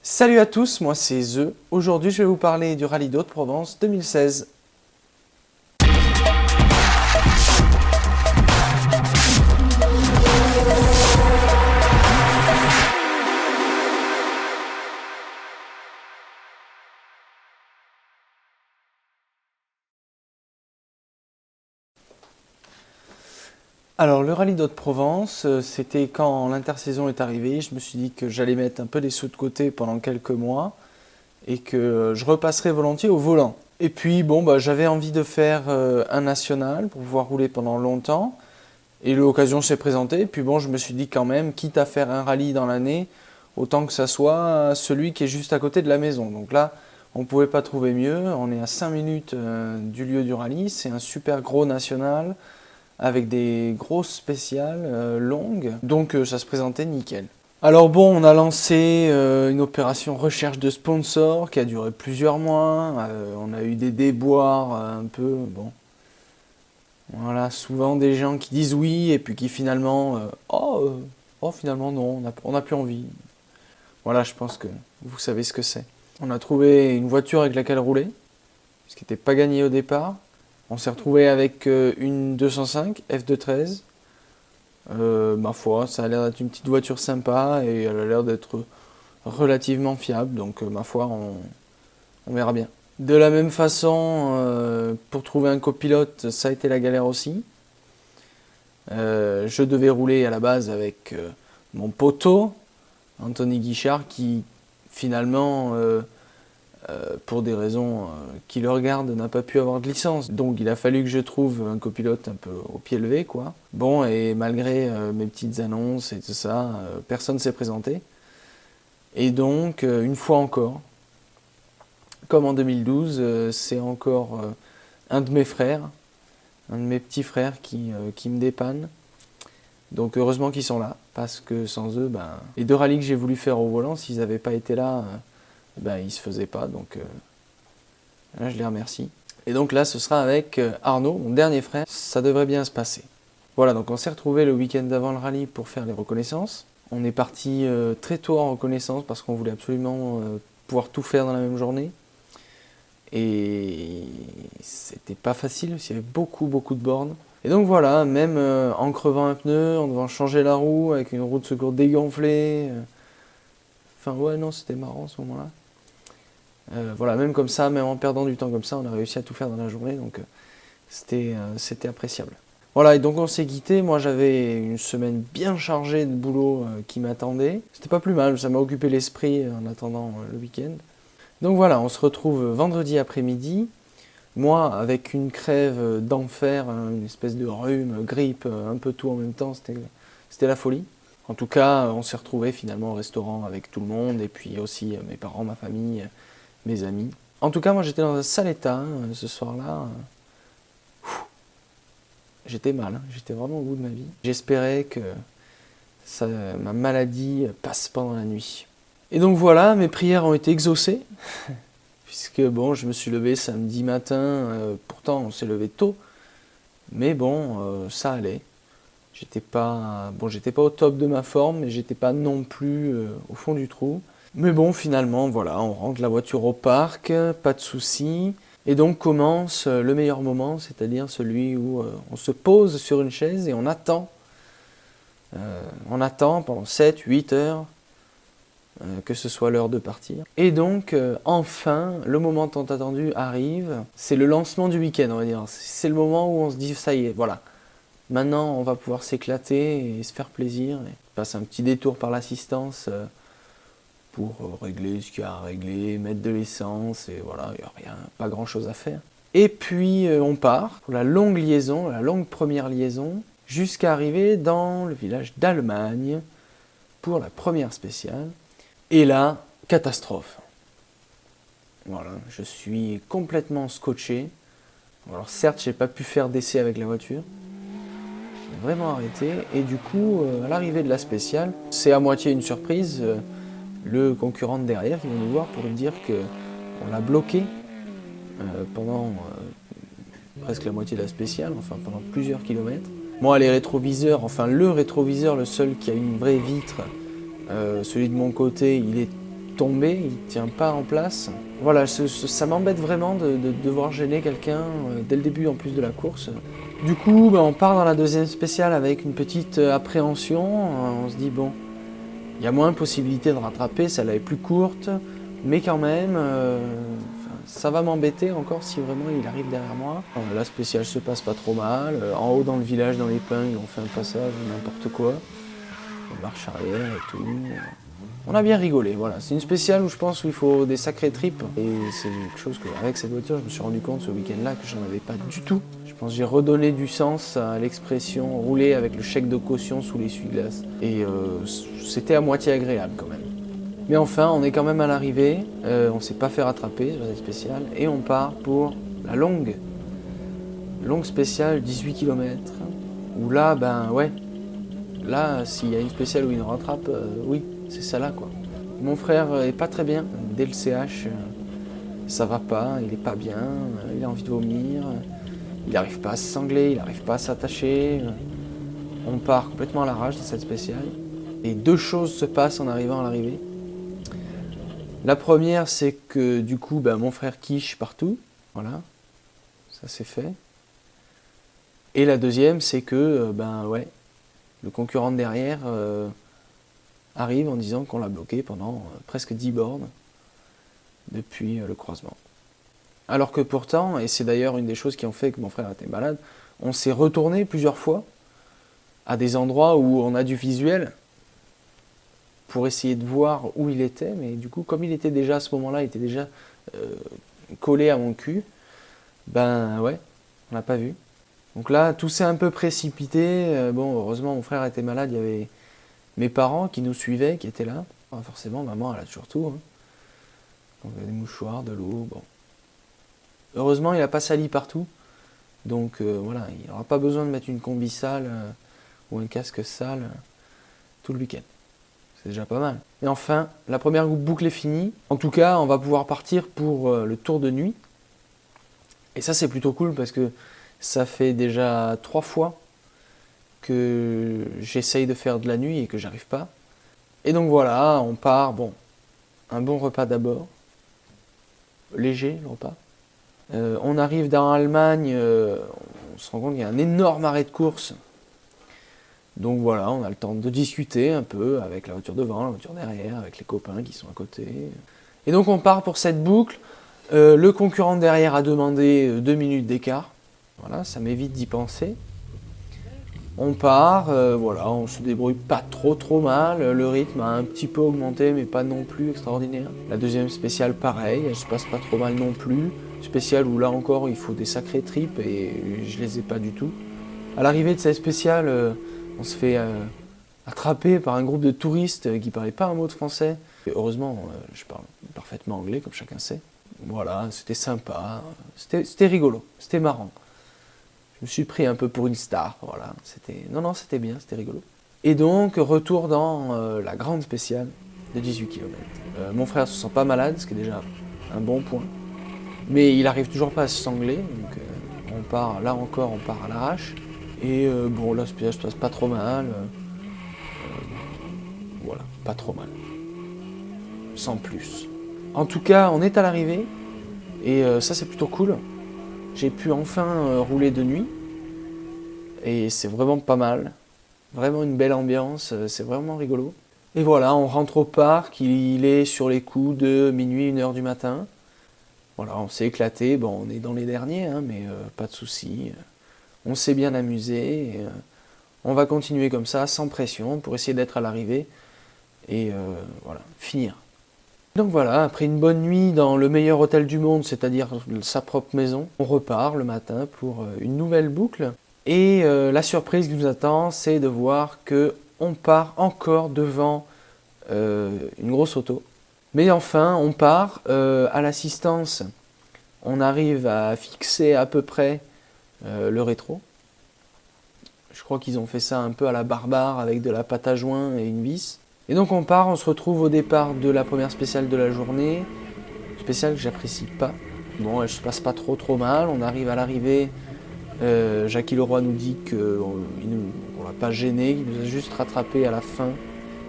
Salut à tous, moi c'est The. Aujourd'hui je vais vous parler du Rallye d'Hauts-de-Provence 2016. Alors le Rallye d'Hauts-de-Provence, c'était quand l'intersaison est arrivée. Je me suis dit que j'allais mettre un peu des sous de côté pendant quelques mois et que je repasserais volontiers au volant. Et puis bon, j'avais envie de faire un national pour pouvoir rouler pendant longtemps. Et l'occasion s'est présentée. Et puis bon, je me suis dit quand même, quitte à faire un rallye dans l'année, autant que ça soit celui qui est juste à côté de la maison. Donc là, on ne pouvait pas trouver mieux. On est à 5 minutes du lieu du rallye. C'est un super gros national avec des grosses spéciales longues. Donc ça se présentait nickel. Alors bon, on a lancé une opération recherche de sponsors qui a duré plusieurs mois. On a eu des déboires un peu, bon. Voilà, souvent des gens qui disent oui et puis qui finalement, finalement non, on n'a plus envie. Voilà, je pense que vous savez ce que c'est. On a trouvé une voiture avec laquelle rouler, ce qui n'était pas gagné au départ. On s'est retrouvé avec une 205 F213. Ma foi, ça a l'air d'être une petite voiture sympa et elle a l'air d'être relativement fiable. Donc ma foi, on verra bien. De la même façon, pour trouver un copilote, ça a été la galère aussi. Je devais rouler à la base avec mon poteau, Anthony Guichard, qui finalement, pour des raisons qui le regardent, n'a pas pu avoir de licence. Donc il a fallu que je trouve un copilote un peu au pied levé, quoi. Bon, et malgré mes petites annonces et tout ça, personne ne s'est présenté. Et donc, une fois encore, comme en 2012, c'est encore un de mes frères, un de mes petits frères qui me dépanne. Donc heureusement qu'ils sont là, parce que sans eux, les deux rallyes que j'ai voulu faire au volant, s'ils n'avaient pas été là, ils ne se faisaient pas. Donc là, je les remercie. Et donc là, ce sera avec Arnaud, mon dernier frère. Ça devrait bien se passer. Voilà, donc on s'est retrouvés le week-end d'avant le rallye pour faire les reconnaissances. On est parti très tôt en reconnaissance parce qu'on voulait absolument pouvoir tout faire dans la même journée. Et c'était pas facile, il y avait beaucoup de bornes. Et donc voilà, même en crevant un pneu, en devant changer la roue, avec une roue de secours dégonflée. Enfin ouais, non, c'était marrant à ce moment-là. Voilà, même comme ça, même en perdant du temps comme ça, on a réussi à tout faire dans la journée, donc c'était appréciable. Voilà, et donc on s'est quitté. Moi j'avais une semaine bien chargée de boulot qui m'attendait. C'était pas plus mal, ça m'a occupé l'esprit en attendant le week-end. Donc voilà, on se retrouve vendredi après-midi. Moi, avec une crève d'enfer, une espèce de rhume, grippe, un peu tout en même temps, c'était la folie. En tout cas, on s'est retrouvés finalement au restaurant avec tout le monde, et puis aussi mes parents, ma famille, mes amis. En tout cas, moi j'étais dans un sale état ce soir-là. J'étais mal, j'étais vraiment au bout de ma vie. J'espérais que ma maladie passe pendant la nuit. Et donc voilà, mes prières ont été exaucées, puisque bon, je me suis levé samedi matin, pourtant on s'est levé tôt, mais bon, ça allait. J'étais pas au top de ma forme, mais j'étais pas non plus au fond du trou. Mais bon, finalement, voilà, on rentre la voiture au parc, pas de soucis. Et donc commence le meilleur moment, c'est-à-dire celui où on se pose sur une chaise et on attend. On attend pendant 7-8 heures. Que ce soit l'heure de partir. Et donc, enfin, le moment tant attendu arrive. C'est le lancement du week-end, on va dire. C'est le moment où on se dit, ça y est, voilà. Maintenant, on va pouvoir s'éclater et se faire plaisir. Et passe un petit détour par l'assistance pour régler ce qu'il y a à régler, mettre de l'essence, et voilà, il n'y a rien, pas grand-chose à faire. Et puis, on part pour la longue liaison, la longue première liaison, jusqu'à arriver dans le village d'Allemagne pour la première spéciale. Et là, catastrophe. Voilà, je suis complètement scotché. Alors certes, j'ai pas pu faire d'essai avec la voiture. J'ai vraiment arrêté. Et du coup, à l'arrivée de la spéciale, c'est à moitié une surprise. Le concurrent de derrière qui vient nous voir pour nous dire qu'on l'a bloqué pendant presque la moitié de la spéciale, enfin pendant plusieurs kilomètres. Moi, les rétroviseurs, enfin le rétroviseur, le seul qui a une vraie vitre, celui de mon côté, il est tomber, il tient pas en place. Voilà, ça m'embête vraiment de devoir gêner quelqu'un dès le début en plus de la course. Du coup, on part dans la deuxième spéciale avec une petite appréhension. On se dit bon, il y a moins de possibilités de rattraper, celle-là est plus courte, mais quand même, ça va m'embêter encore si vraiment il arrive derrière moi. La spéciale se passe pas trop mal. En haut dans le village, dans les pins, ils ont fait un passage, n'importe quoi. On marche arrière et tout. On a bien rigolé, voilà. C'est une spéciale où je pense qu'il faut des sacrées tripes. Et c'est quelque chose que, avec cette voiture, je me suis rendu compte ce week-end-là que j'en avais pas du tout. Je pense que j'ai redonné du sens à l'expression rouler avec le chèque de caution sous l'essuie-glace. Et c'était à moitié agréable quand même. Mais enfin, on est quand même à l'arrivée. On s'est pas fait rattraper sur cette spéciale. Et on part pour la longue spéciale, 18 km. Où là, ben ouais. Là, s'il y a une spéciale où il nous rattrape, oui, c'est ça là quoi. Mon frère est pas très bien, dès le CH, ça va pas, il est pas bien, il a envie de vomir, il n'arrive pas à se sangler, il n'arrive pas à s'attacher. On part complètement à l'arrache de cette spéciale. Et deux choses se passent en arrivant à l'arrivée. La première, c'est que du coup, mon frère quiche partout, voilà, ça c'est fait. Et la deuxième, c'est que, ouais, le concurrent de derrière arrive en disant qu'on l'a bloqué pendant presque 10 bornes depuis le croisement. Alors que pourtant, et c'est d'ailleurs une des choses qui ont fait que mon frère était malade, on s'est retourné plusieurs fois à des endroits où on a du visuel pour essayer de voir où il était, mais du coup, comme il était déjà à ce moment-là, il était déjà collé à mon cul, ouais, on l'a pas vu. Donc là, tout s'est un peu précipité. Bon, heureusement, mon frère était malade. Il y avait mes parents qui nous suivaient, qui étaétaient là. Enfin, forcément, maman, elle a toujours tout. Hein. Donc, des mouchoirs, de l'eau, bon. Heureusement, il n'a pas sali partout. Donc, voilà, il n'aura pas besoin de mettre une combi sale ou un casque sale tout le week-end. C'est déjà pas mal. Et enfin, la première boucle est finie. En tout cas, on va pouvoir partir pour le tour de nuit. Et ça, c'est plutôt cool parce que ça fait déjà 3 fois que j'essaye de faire de la nuit et que j'arrive pas. Et donc voilà, on part, bon, un bon repas d'abord, léger le repas. On arrive dans l'Allemagne, on se rend compte qu'il y a un énorme arrêt de course. Donc voilà, on a le temps de discuter un peu avec la voiture devant, la voiture derrière, avec les copains qui sont à côté. Et donc on part pour cette boucle. Le concurrent derrière a demandé 2 minutes d'écart. Voilà, ça m'évite d'y penser. On part, voilà, on se débrouille pas trop mal. Le rythme a un petit peu augmenté, mais pas non plus extraordinaire. La deuxième spéciale, pareil, elle se passe pas trop mal non plus. Spéciale où là encore, il faut des sacrées tripes et je les ai pas du tout. À l'arrivée de cette spéciale, on se fait attraper par un groupe de touristes qui parlaient pas un mot de français. Et heureusement, je parle parfaitement anglais, comme chacun sait. Voilà, c'était sympa, c'était rigolo, c'était marrant. Je me suis pris un peu pour une star, voilà. Non, c'était bien, c'était rigolo. Et donc, retour dans la grande spéciale de 18 km. Mon frère se sent pas malade, ce qui est déjà un bon point. Mais il arrive toujours pas à se sangler, donc on part, là encore, on part à l'arrache. Et bon, la spéciale se passe pas trop mal. Voilà, pas trop mal. Sans plus. En tout cas, on est à l'arrivée, et ça c'est plutôt cool. J'ai pu enfin rouler de nuit, et c'est vraiment pas mal. Vraiment une belle ambiance, c'est vraiment rigolo. Et voilà, on rentre au parc, il est sur les coups de minuit, 1h du matin. Voilà, on s'est éclaté, bon on est dans les derniers, hein, mais pas de soucis. On s'est bien amusé, et, on va continuer comme ça, sans pression, pour essayer d'être à l'arrivée, et voilà, finir. Donc voilà, après une bonne nuit dans le meilleur hôtel du monde, c'est-à-dire sa propre maison, on repart le matin pour une nouvelle boucle. Et la surprise qui nous attend, c'est de voir qu'on part encore devant une grosse auto. Mais enfin, on part à l'assistance. On arrive à fixer à peu près le rétro. Je crois qu'ils ont fait ça un peu à la barbare avec de la pâte à joint et une vis. Et donc on part, on se retrouve au départ de la première spéciale de la journée, spéciale que j'apprécie pas. Bon, elle se passe pas trop mal, on arrive à l'arrivée, Jackie Leroy nous dit qu'on l'a pas gêné, qu'il nous a juste rattrapé à la fin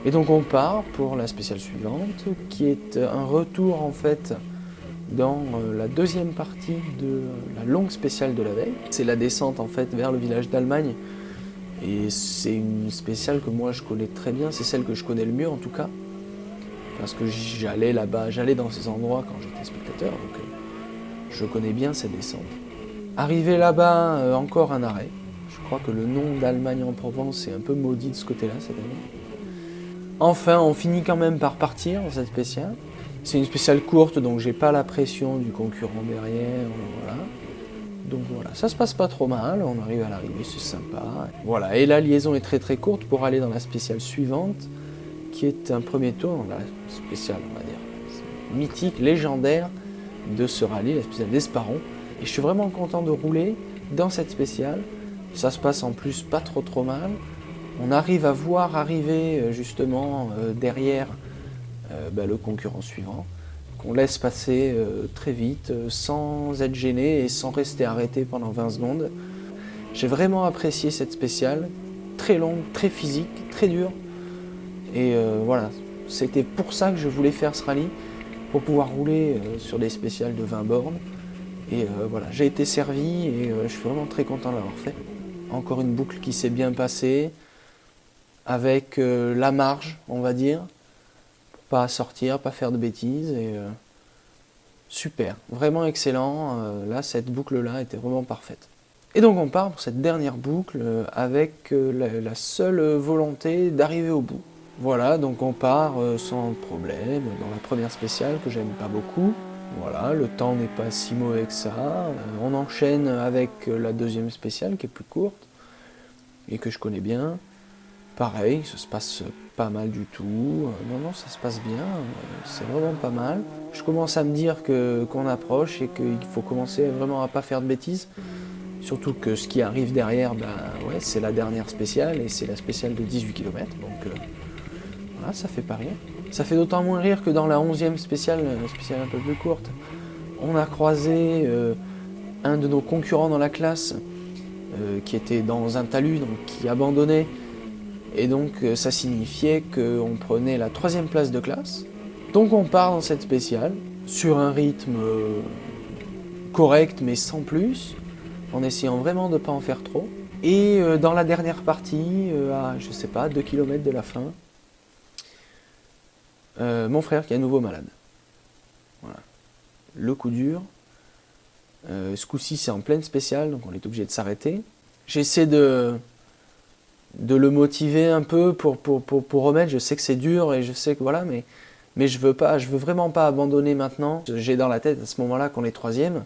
Et donc on part pour la spéciale suivante, qui est un retour en fait dans la deuxième partie de la longue spéciale de la veille. C'est la descente en fait vers le village d'Allemagne, et c'est une spéciale que moi je connais très bien, c'est celle que je connais le mieux en tout cas, parce que j'allais là-bas, j'allais dans ces endroits quand j'étais spectateur, donc je connais bien cette descente. Arrivé là-bas, encore un arrêt. Je crois que le nom d'Allemagne en Provence est un peu maudit de ce côté-là cette année. Enfin, on finit quand même par partir dans cette spéciale. C'est une spéciale courte, donc j'ai pas la pression du concurrent derrière. Voilà. Donc voilà, ça se passe pas trop mal, on arrive à l'arrivée, c'est sympa. Voilà, et la liaison est très très courte pour aller dans la spéciale suivante, qui est un premier tour dans la spéciale, on va dire, mythique, légendaire de ce rallye, la spéciale d'Esparon. Et je suis vraiment content de rouler dans cette spéciale. Ça se passe en plus pas trop mal. On arrive à voir arriver justement derrière le concurrent suivant, qu'on laisse passer très vite, sans être gêné et sans rester arrêté pendant 20 secondes. J'ai vraiment apprécié cette spéciale, très longue, très physique, très dure. Et voilà, c'était pour ça que je voulais faire ce rallye, pour pouvoir rouler sur des spéciales de 20 bornes. Et voilà, j'ai été servi et je suis vraiment très content de l'avoir fait. Encore une boucle qui s'est bien passée, avec la marge, on va dire, pour pas sortir, pas faire de bêtises. Et super, vraiment excellent. Là, cette boucle-là était vraiment parfaite. Et donc on part pour cette dernière boucle avec la seule volonté d'arriver au bout. Voilà, donc on part sans problème dans la première spéciale que j'aime pas beaucoup. Voilà, le temps n'est pas si mauvais que ça. On enchaîne avec la deuxième spéciale qui est plus courte et que je connais bien. Pareil, ça se passe pas mal du tout. Non, ça se passe bien. C'est vraiment pas mal. Je commence à me dire qu'on approche et qu'il faut commencer vraiment à pas faire de bêtises. Surtout que ce qui arrive derrière, c'est la dernière spéciale et c'est la spéciale de 18 km. Donc voilà, ça fait pas rire. Ça fait d'autant moins rire que dans la 11e spéciale, spéciale un peu plus courte, on a croisé un de nos concurrents dans la classe qui était dans un talus, donc qui abandonnait. Et donc ça signifiait qu'on prenait la 3e place de classe. Donc on part dans cette spéciale sur un rythme correct mais sans plus, en essayant vraiment de ne pas en faire trop. Et dans la dernière partie, à je sais pas, 2 km de la fin, mon frère qui est à nouveau malade. Voilà. Le coup dur. Ce coup-ci c'est en pleine spéciale, donc on est obligé de s'arrêter. J'essaie de le motiver un peu pour remettre. Je sais que c'est dur et je sais que voilà, mais je veux vraiment pas abandonner maintenant. J'ai dans la tête à ce moment-là qu'on est 3e.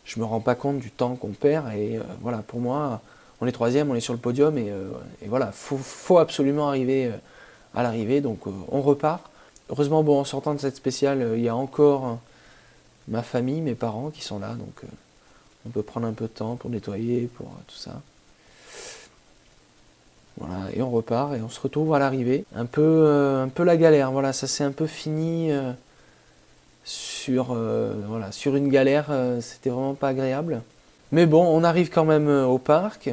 Je me rends pas compte du temps qu'on perd et voilà, pour moi, on est 3e, on est sur le podium et voilà, faut absolument arriver à l'arrivée, donc on repart. Heureusement, en sortant de cette spéciale, il y a encore ma famille, mes parents qui sont là, donc on peut prendre un peu de temps pour nettoyer, pour tout ça. Voilà, et on repart et on se retrouve à l'arrivée. Un peu la galère, voilà, ça s'est un peu fini sur une galère, c'était vraiment pas agréable. Mais bon, on arrive quand même au parc,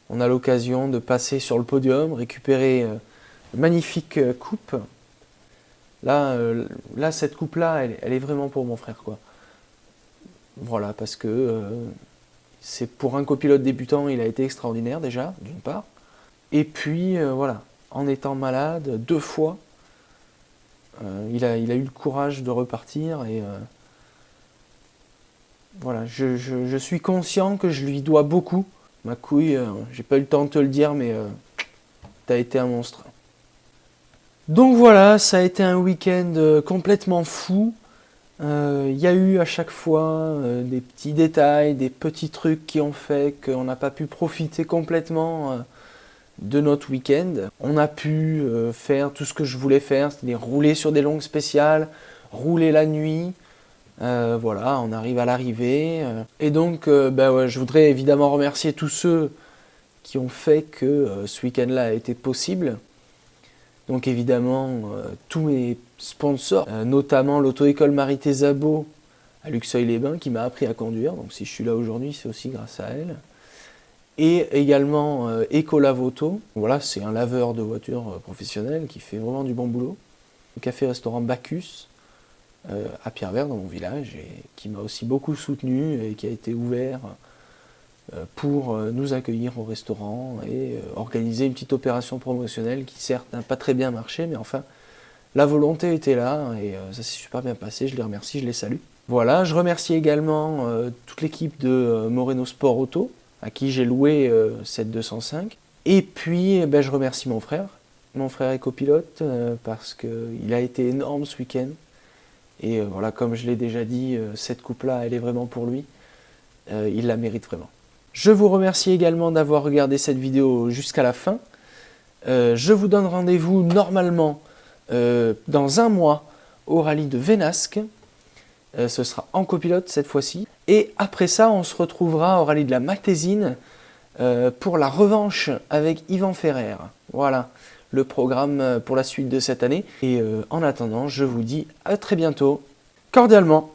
on a l'occasion de passer sur le podium, récupérer une magnifique coupe. Là, cette coupe-là, elle est vraiment pour mon frère, quoi. Voilà, parce que c'est pour un copilote débutant, il a été extraordinaire déjà, d'une part. Et puis, voilà, en étant malade 2 fois, il a eu le courage de repartir. Et voilà, je suis conscient que je lui dois beaucoup. Ma couille, j'ai pas eu le temps de te le dire, mais t'as été un monstre. Donc voilà, ça a été un week-end complètement fou. Il y a eu à chaque fois des petits détails, des petits trucs qui ont fait qu'on n'a pas pu profiter complètement de notre week-end. On a pu faire tout ce que je voulais faire, c'est-à-dire rouler sur des longues spéciales, rouler la nuit. Voilà, on arrive à l'arrivée. Et donc, je voudrais évidemment remercier tous ceux qui ont fait que ce week-end-là a été possible. Donc évidemment, tous mes sponsors, notamment l'auto-école Marité Zabo à Luxeuil-les-Bains qui m'a appris à conduire. Donc si je suis là aujourd'hui, c'est aussi grâce à elle. et également Ecolavoto. Voilà, c'est un laveur de voitures professionnel qui fait vraiment du bon boulot. Le café-restaurant Bacchus à Pierrevert dans mon village et qui m'a aussi beaucoup soutenu et qui a été ouvert pour nous accueillir au restaurant et organiser une petite opération promotionnelle qui certes n'a pas très bien marché, mais enfin la volonté était là et ça s'est super bien passé, je les remercie, je les salue. Voilà, je remercie également toute l'équipe de Moreno Sport Auto à qui j'ai loué cette 205. Et puis je remercie mon frère est copilote parce qu'il a été énorme ce week-end. Et voilà, comme je l'ai déjà dit, cette coupe-là, elle est vraiment pour lui. Il la mérite vraiment. Je vous remercie également d'avoir regardé cette vidéo jusqu'à la fin. Je vous donne rendez-vous normalement dans un mois au rallye de Vénasque. Ce sera en copilote cette fois-ci. Et après ça, on se retrouvera au rallye de la Maltésine pour la revanche avec Yvan Ferrer. Voilà le programme pour la suite de cette année. Et en attendant, je vous dis à très bientôt, cordialement.